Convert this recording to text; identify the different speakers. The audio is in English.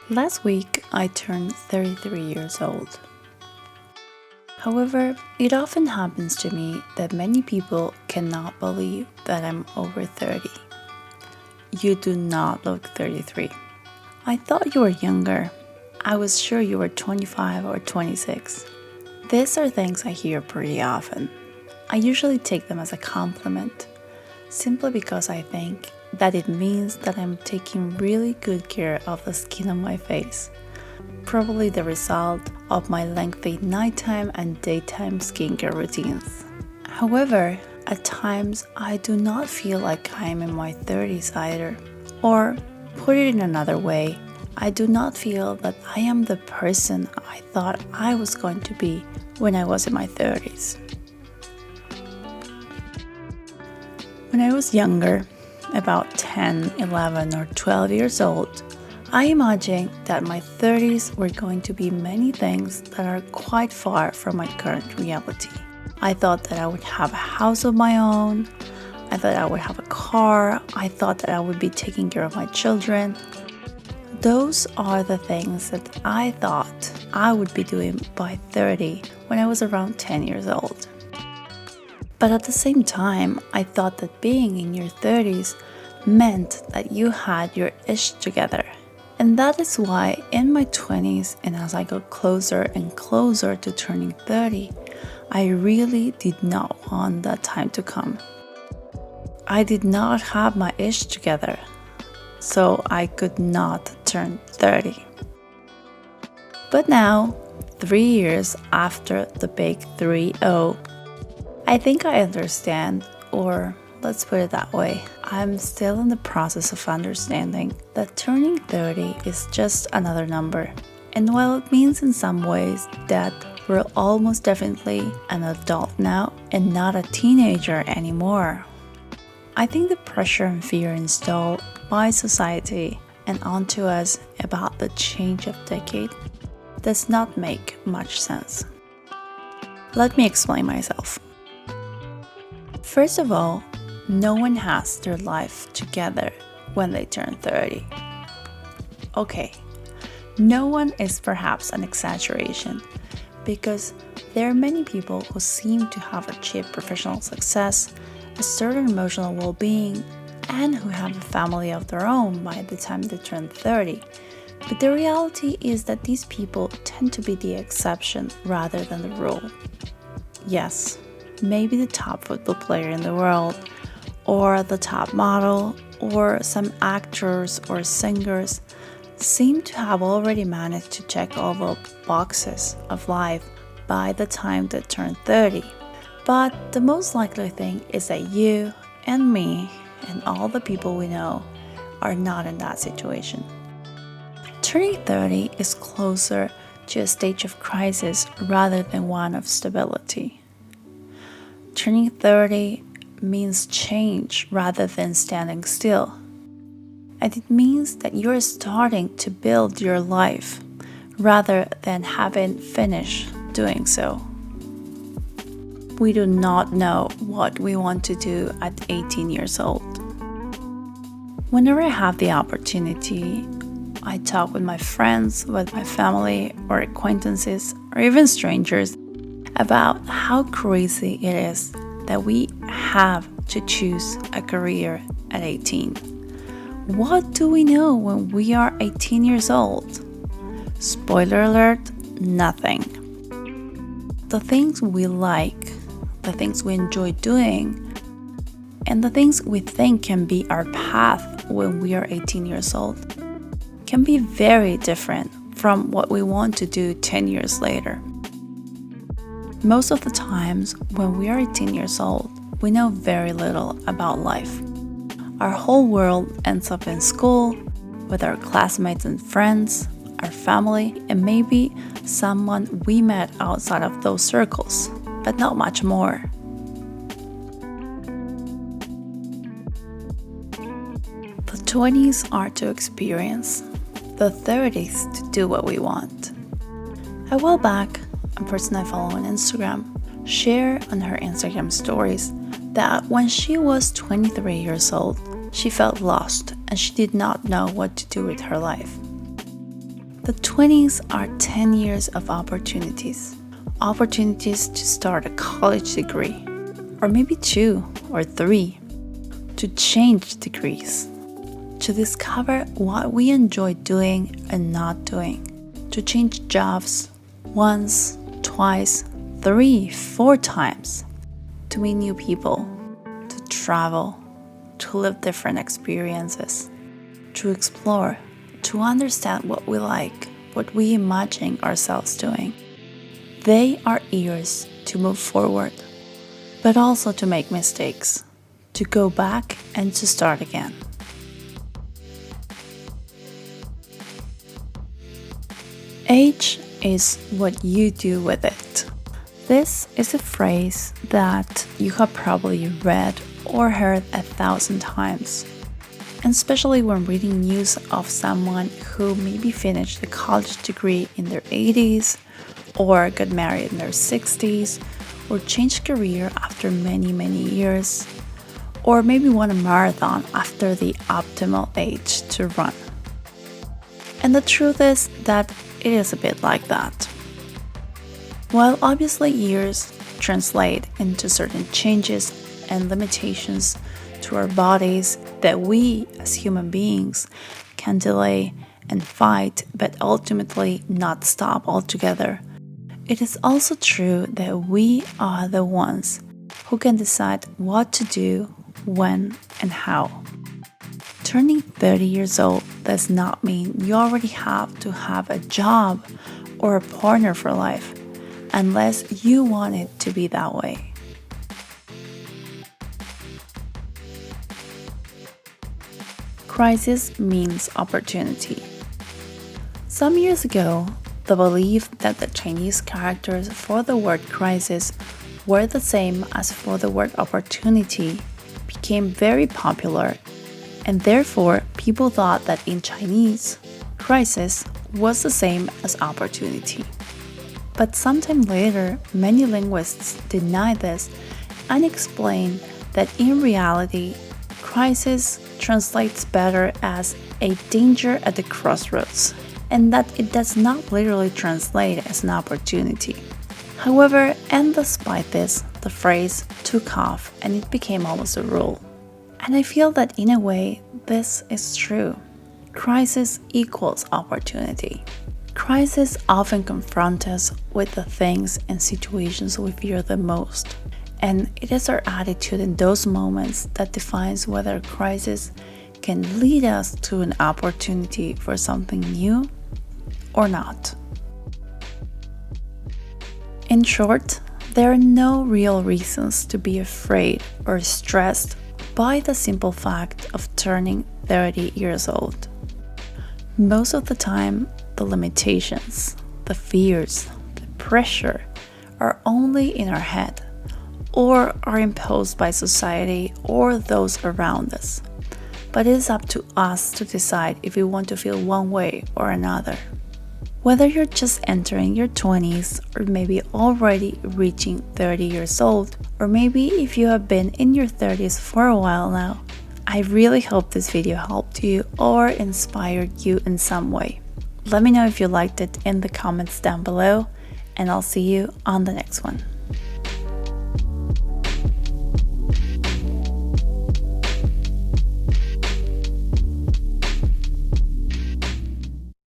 Speaker 1: Last week, I turned 33 years old. However, it often happens to me that many people cannot believe that I'm over 30. You do not look 33. I thought you were younger. I was sure you were 25 or 26. These are things I hear pretty often. I usually take them as a compliment, simply because I think that it means that I'm taking really good care of the skin on my face. Probably the result of my lengthy nighttime and daytime skincare routines. However, at times I do not feel like I'm in my 30s either. Or, put it in another way, I do not feel that I am the person I thought I was going to be when I was in my 30s. When I was younger, about 10, 11, or 12 years old, I imagined that my 30s were going to be many things that are quite far from my current reality. I thought that I would have a house of my own. I thought I would have a car. I thought that I would be taking care of my children. Those are the things that I thought I would be doing by 30 when I was around 10 years old. But at the same time, I thought that being in your 30s meant that you had your ish together. And that is why in my 20s, and as I got closer and closer to turning 30, I really did not want that time to come. I did not have my ish together, so I could not turn 30. But now, 3 years after the big 3-0, I think I understand, or let's put it that way, I'm still in the process of understanding that turning 30 is just another number. And while it means in some ways that we're almost definitely an adult now and not a teenager anymore, I think the pressure and fear installed by society and onto us about the change of decade does not make much sense. Let me explain myself. First of all, no one has their life together when they turn 30. Okay, no one is perhaps an exaggeration, because there are many people who seem to have achieved professional success, a certain emotional well-being, and who have a family of their own by the time they turn 30. But the reality is that these people tend to be the exception rather than the rule. Yes, maybe the top football player in the world, or the top model, or some actors or singers seem to have already managed to check all the boxes of life by the time they turn 30. But the most likely thing is that you and me and all the people we know are not in that situation. Turning 30 is closer to a stage of crisis rather than one of stability. Turning 30 means change rather than standing still. And it means that you're starting to build your life rather than having finished doing so. We do not know what we want to do at 18 years old. Whenever I have the opportunity, I talk with my friends, with my family or acquaintances, or even strangers about how crazy it is that we have to choose a career at 18. What do we know when we are 18 years old? Spoiler alert, nothing. The things we like, the things we enjoy doing, and the things we think can be our path when we are 18 years old can be very different from what we want to do 10 years later. Most of the times, when we are 18 years old, we know very little about life. Our whole world ends up in school, with our classmates and friends, our family, and maybe someone we met outside of those circles, but not much more. The 20s are to experience, the 30s to do what we want. A while back, a person I follow on Instagram shared on her Instagram stories that when she was 23 years old, she felt lost and she did not know what to do with her life. The 20s are 10 years of opportunities. Opportunities to start a college degree, or maybe 2 or 3, to change degrees, to discover what we enjoy doing and not doing, to change jobs once, twice, 3, 4 times, to meet new people, to travel, to live different experiences, to explore, to understand what we like, what we imagine ourselves doing. They are years to move forward, but also to make mistakes, to go back and to start again. Age is what you do with it. This is a phrase that you have probably read or heard 1,000 times, and especially when reading news of someone who maybe finished a college degree in their 80s, or got married in their 60s, or changed career after many years, or maybe won a marathon after the optimal age to run. And the truth is that it is a bit like that. While obviously years translate into certain changes and limitations to our bodies that we as human beings can delay and fight, but ultimately not stop altogether, it is also true that we are the ones who can decide what to do, when, and how. Turning 30 years old does not mean you already have to have a job or a partner for life, unless you want it to be that way. Crisis means opportunity. Some years ago, the belief that the Chinese characters for the word crisis were the same as for the word opportunity became very popular, and therefore people thought that in Chinese, crisis was the same as opportunity. But sometime later, many linguists denied this and explained that in reality, crisis translates better as a danger at the crossroads, and that it does not literally translate as an opportunity. However, and despite this, the phrase took off and it became almost a rule. And I feel that in a way, this is true. Crisis equals opportunity. Crises often confront us with the things and situations we fear the most. And it is our attitude in those moments that defines whether a crisis can lead us to an opportunity for something new or not. In short, there are no real reasons to be afraid or stressed by the simple fact of turning 30 years old. Most of the time, the limitations, the fears, the pressure are only in our head or are imposed by society or those around us. But it is up to us to decide if we want to feel one way or another. Whether you're just entering your 20s or maybe already reaching 30 years old, or maybe if you have been in your 30s for a while now, I really hope this video helped you or inspired you in some way. Let me know if you liked it in the comments down below, and I'll see you on the next one.